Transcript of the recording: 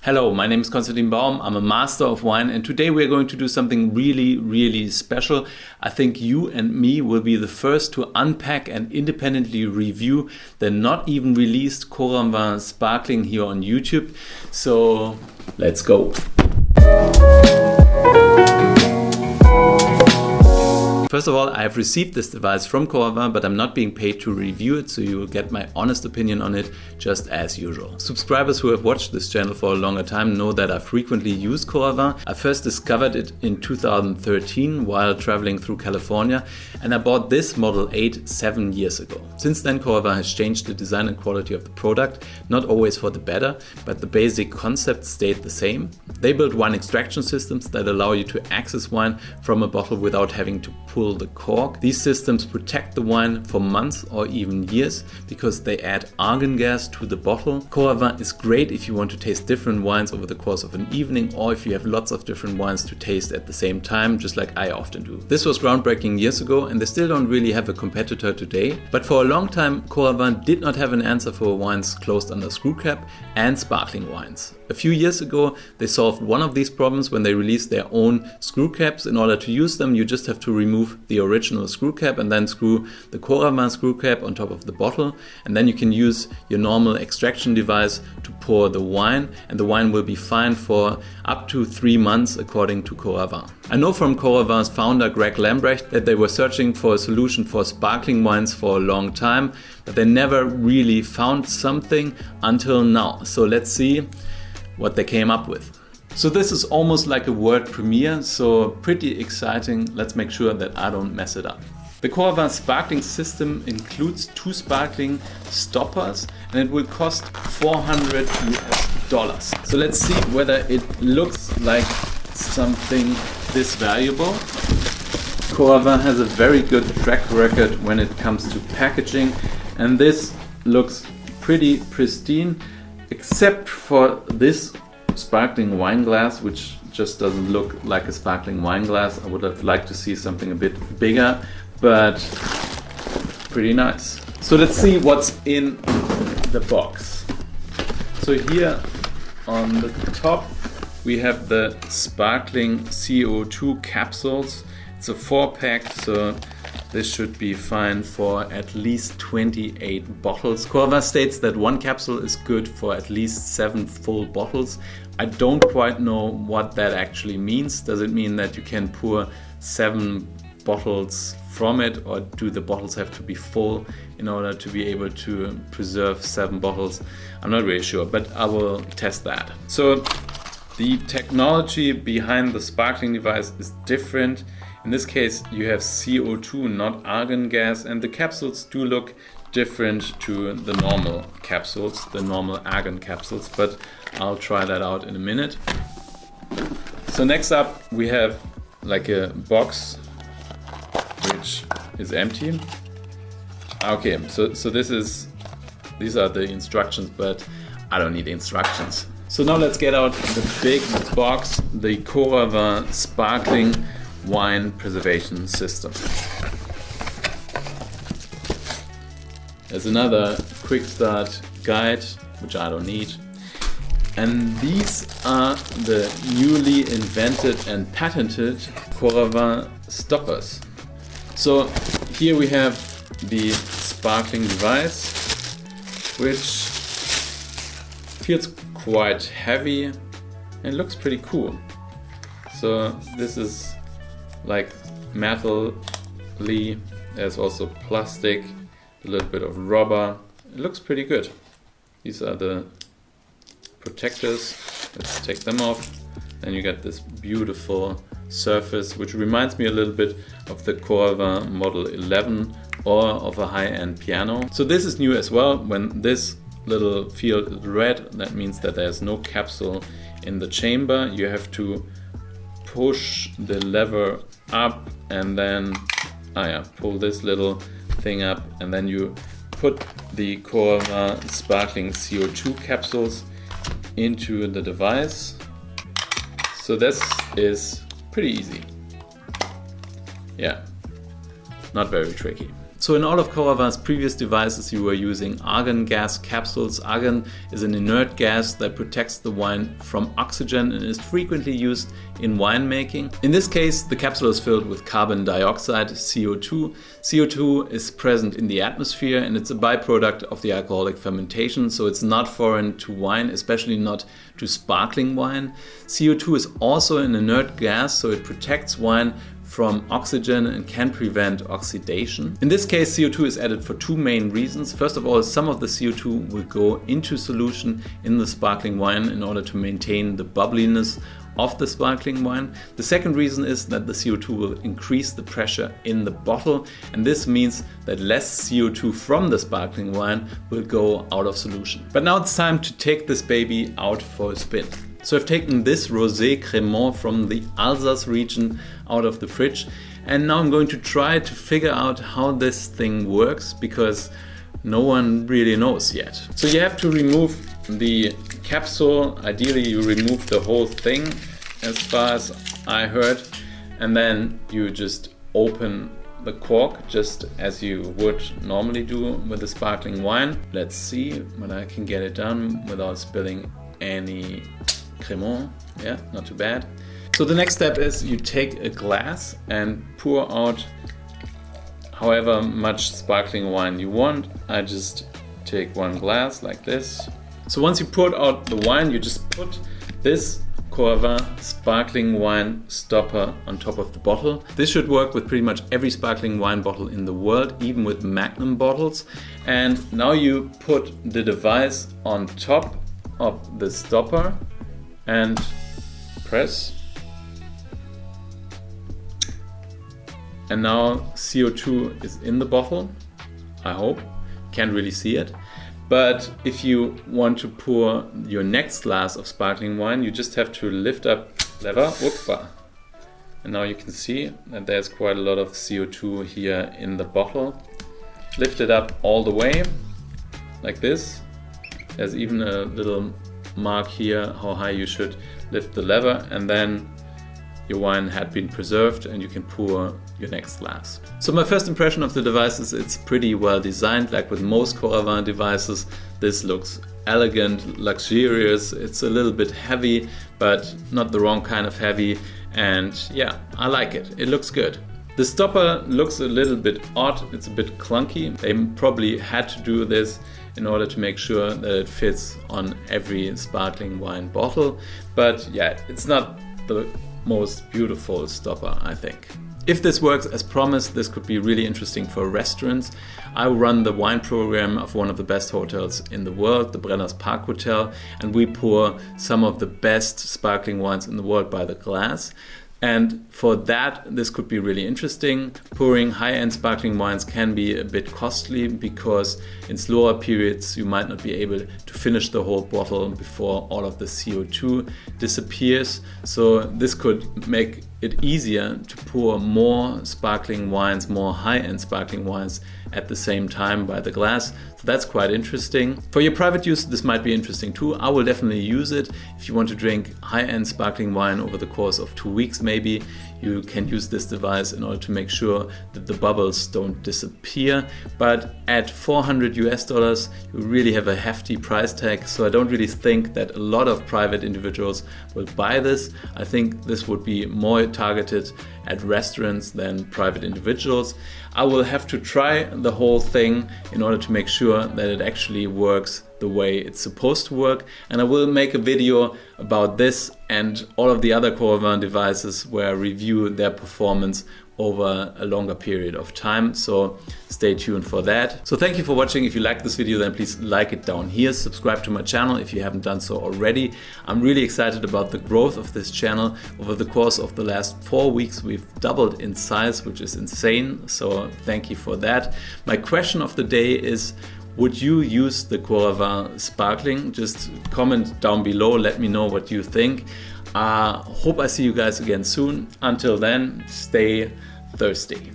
Hello, my name is Konstantin Baum. I'm a master of wine, and today we're going to do something really special. I think you and me will be the first to unpack and independently review the not even released Coravin Sparkling here on YouTube. So let's go. First of all, I have received this device from Coravin, but I'm not being paid to review it, so you will get my honest opinion on it just as usual. Subscribers who have watched this channel for a longer time know that I frequently use Coravin. I first discovered it in 2013 while traveling through California, and I bought this Model 8 7 years ago. Since then, Coravin has changed the design and quality of the product, not always for the better, but the basic concept stayed the same. They built wine extraction systems that allow you to access wine from a bottle without having to pull the cork. These systems protect the wine for months or even years because they add argon gas to the bottle. Coravin is great if you want to taste different wines over the course of an evening, or if you have lots of different wines to taste at the same time, just like I often do. This was groundbreaking years ago, and they still don't really have a competitor today. But for a long time, Coravin did not have an answer for wines closed under screw cap and sparkling wines. A few years ago, they solved one of these problems when they released their own screw caps. In order to use them, you just have to remove the original screw cap and then screw the Coravin screw cap on top of the bottle. And then you can use your normal extraction device to pour the wine, and the wine will be fine for up to 3 months according to Coravin. I know from Coravin's founder Greg Lambrecht that they were searching for a solution for sparkling wines for a long time, but they never really found something until now. So let's see what they came up with. So this is almost like a world premiere, so pretty exciting. Let's make sure that I don't mess it up. The Coravin Sparkling system includes 2 sparkling stoppers, and it will cost $400 US. So let's see whether it looks like something this valuable. Coravin has a very good track record when it comes to packaging, and this looks pretty pristine, except for this sparkling wine glass, which just doesn't look like a sparkling wine glass. I would have liked to see something a bit bigger, but pretty nice. So let's see what's in the box. So here on the top we have the sparkling CO2 capsules. It's a 4-pack, so this should be fine for at least 28 bottles. Coravin states that 1 capsule is good for at least 7 full bottles. I don't quite know what that actually means. Does it mean that you can pour 7 bottles from it, or do the bottles have to be full in order to be able to preserve 7 bottles? I'm not really sure, but I will test that. So the technology behind the sparkling device is different. In this case, you have CO2, not argon gas, and the capsules do look different to the normal capsules, the normal argon capsules, but I'll try that out in a minute. So next up, we have like a box which is empty. Okay, so these are the instructions, but I don't need instructions. So now let's get out the big box, the Coravin Sparkling Wine Preservation System. There's another quick start guide, which I don't need. And these are the newly invented and patented Coravin stoppers. So here we have the sparkling device, which feels quite heavy and looks pretty cool. So this is like metal-y. There's also plastic, a little bit of rubber. It looks pretty good. These are the protectors. Let's take them off. Then you get this beautiful surface, which reminds me a little bit of the Coravin Model 11 or of a high-end piano. So this is new as well. When this little field is red, that means that there's no capsule in the chamber. You have to push the lever up and then pull this little thing up, and then you put the Coravin Sparkling CO2 capsules into the device. So this is pretty easy. Yeah, not very tricky. So in all of Coravin's previous devices you were using argon gas capsules. Argon is an inert gas that protects the wine from oxygen and is frequently used in winemaking. In this case, the capsule is filled with carbon dioxide, CO2. CO2 is present in the atmosphere and it's a byproduct of the alcoholic fermentation, so it's not foreign to wine, especially not to sparkling wine. CO2 is also an inert gas, so it protects wine from oxygen and can prevent oxidation. In this case, CO2 is added for two main reasons. First of all, some of the CO2 will go into solution in the sparkling wine in order to maintain the bubbliness of the sparkling wine. The second reason is that the CO2 will increase the pressure in the bottle, and this means that less CO2 from the sparkling wine will go out of solution. But now it's time to take this baby out for a spin. So I've taken this Rosé Crémant from the Alsace region out of the fridge, and now I'm going to try to figure out how this thing works, because no one really knows yet. So you have to remove the capsule. Ideally you remove the whole thing, as far as I heard, and then you just open the cork just as you would normally do with a sparkling wine. Let's see when I can get it done without spilling any Crémant. Yeah, not too bad. So the next step is you take a glass and pour out however much sparkling wine you want. I just take one glass like this. So once you poured out the wine, you just put this Coravin Sparkling wine stopper on top of the bottle. This should work with pretty much every sparkling wine bottle in the world, even with Magnum bottles. And now you put the device on top of the stopper and press. And now CO2 is in the bottle, I hope. Can't really see it. But if you want to pour your next glass of sparkling wine, you just have to lift up lever. Opa. And now you can see that there's quite a lot of CO2 here in the bottle. Lift it up all the way, like this. There's even a little mark here how high you should lift the lever, and then your wine had been preserved and you can pour your next glass. So my first impression of the device is it's pretty well designed. Like with most Coravin devices, this looks elegant, luxurious. It's a little bit heavy, but not the wrong kind of heavy. And yeah, I like it. It looks good. The stopper looks a little bit odd. It's a bit clunky. They probably had to do this in order to make sure that it fits on every sparkling wine bottle. But yeah, it's not the most beautiful stopper, I think. If this works as promised, this could be really interesting for restaurants. I run the wine program of one of the best hotels in the world, the Brenner's Park Hotel, and we pour some of the best sparkling wines in the world by the glass. And for that, this could be really interesting. Pouring high-end sparkling wines can be a bit costly because in slower periods you might not be able to finish the whole bottle before all of the CO2 disappears. So this could make it easier to pour more sparkling wines, more high-end sparkling wines at the same time by the glass. So that's quite interesting. For your private use, this might be interesting too. I will definitely use it. If you want to drink high-end sparkling wine over the course of 2 weeks, maybe you can use this device in order to make sure that the bubbles don't disappear. But at $400 you really have a hefty price tag, so I don't really think that a lot of private individuals will buy this. I think this would be more targeted at restaurants than private individuals. I will have to try the whole thing in order to make sure that it actually works the way it's supposed to work, and I will make a video about this and all of the other Coravin devices where I review their performance over a longer period of time, so stay tuned for that. So thank you for watching. If you like this video, then please like it down here. Subscribe to my channel if you haven't done so already. I'm really excited about the growth of this channel. Over the course of the last 4 weeks, we've doubled in size, which is insane, so thank you for that. My question of the day is, would you use the Coravin Sparkling? Just comment down below, let me know what you think. Hope I see you guys again soon. Until then, stay thirsty.